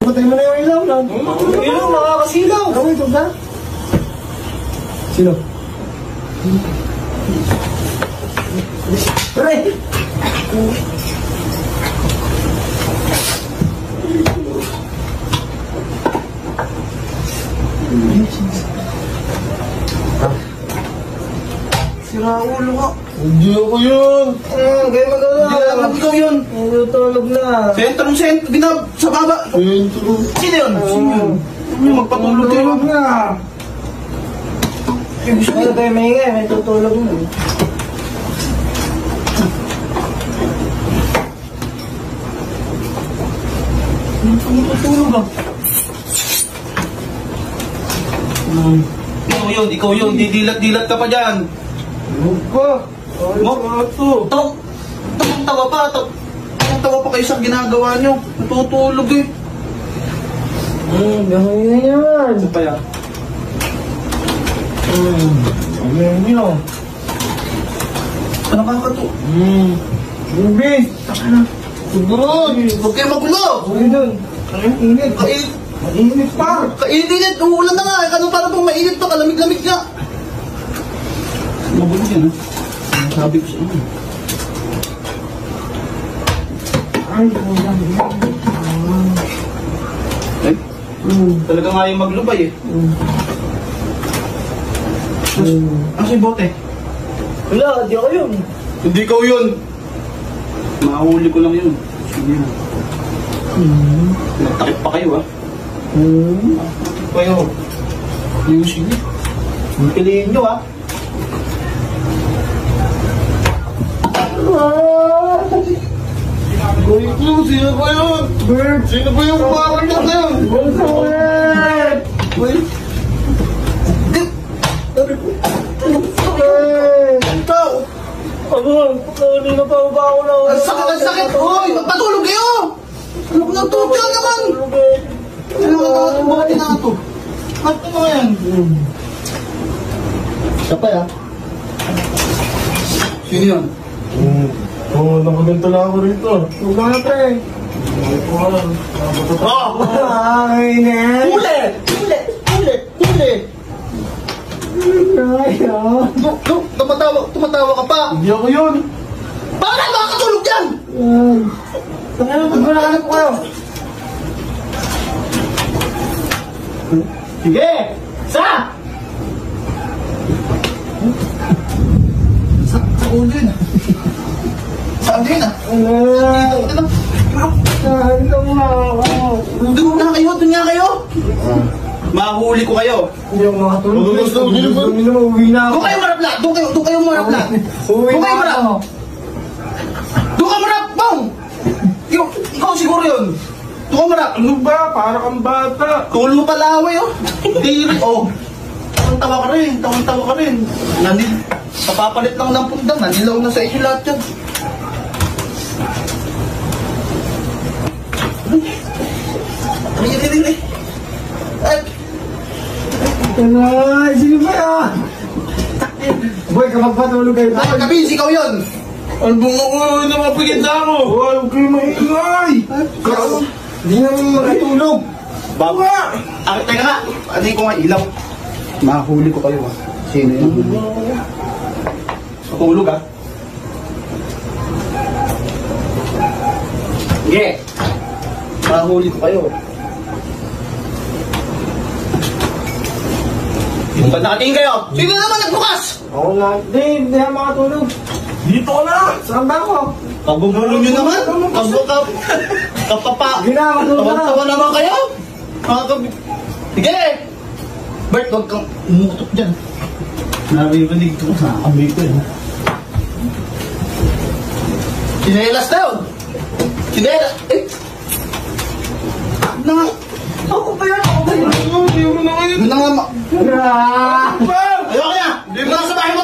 Patay mo na yung ilaw lang. Ilaw, nakakasilaw. Gawin ito ba? Sino? Pre! Sira ulo ka. Hindi ako yun. Kaya magagawa. Hindi alam, ikaw yun. Tulog na. Sentrong sa baba. Sentro. Sino yun? Sino yun? Magpatulog kayo. Tulog na. Ano tayo maingay? May tutulog na. Matutulog ah. Ikaw yun. Didilat-dilat ka pa dyan. Ano pa? Tawa pa. Tawa pa kayo sa ginagawa nyo. Natutulog eh. Gawin na yan. Ano pa yan? Ano yun? Nakakato. Ruby! Sigurod! Huwag kayo magulo! Ano dun? Ang init. Mainit pa! Kainit! Uulan na nga! Ano para pong mainit to? Kalamig-lamig nga! Magulo yan ha? Sabi ko sa inyo. Ay, ulang. Eh? Talaga nga yung maglubay eh. Ano si bote? Wala, di ako yun. Hindi ikaw yun! Mahuli ko lang yun. Sige na. Nagtakip pa kayo ah. Nagtakip pa kayo. Yung sige. Piliin nyo ah. Sino ba yun? Bert! Sino ba yung makakita na yun? Bert! Wait! Ikaw! Kanina pa ba ako na? Ang sakit! Ang sakit! Hoy! Magpatulog kayo! Ano ko ng tubig ka naman? Ano ka naman ang bote na ito? Ano mo yan? Kapay ah. Sino yun? Oo, nakaganto na ako rito. Huwag na nga pre. Oh! Ay, ne. Huli! Huli! Huli! Huli! Tumatawa ka pa! Hindi ako yun. Bakit makakatulog yan? Magmanahanap ko kayo. Sige! Sa ulo yun ah. Saan din ah? Ito muna ako. Doon na kayo, doon nga kayo. Mahuli ko kayo. Hindi ako makatulog. Hindi na uwi na ako. Doon kayo marapla. Doon kayo marapla. Uwi Doon na kayo marap. ako. Doon ka marap, bang! Ikaw siguro yun. Doon ka marap. Ano ba? Para kang bata. Tulo palaway oh. Diri oh. Tawa ka rin. Tawa ka rin. Kapapalit lang ng pundang. Nanilaw na sa inyo lahat yan. Ay. Ay. Ay, sino ba yan? Boy, kapag patulog kayo. Ay, kabis, ikaw yun. Ano bang ako? Napapagit na ako. Huwag kayo maingay. Hindi naman makatulog. Baba. Teka nga. Ano ko nga ilaw. Mahuli ko kayo ah. Sino yun? Matulog ah. Sige. Mahuli ko kayo. Ba't nakatingin kayo? Sino naman nagbukas? Ako lang. Hindi ako makatulog. Dito ka na. Saan ba ako? Kagugulo nyo naman. Kapapa. Ginagawa na. Tawa naman kayo. Sige. Bert, huwag kang umutok dyan. Naririnig ko. Nakakabay ko eh. Sinelas na yun. Sinelas. Eh. Na nga. Ako pa yan. Ako pa yan. Hindi mo na kayo. Na nga. Ah! Ayoko na. Hindi mo na sa bahay mo.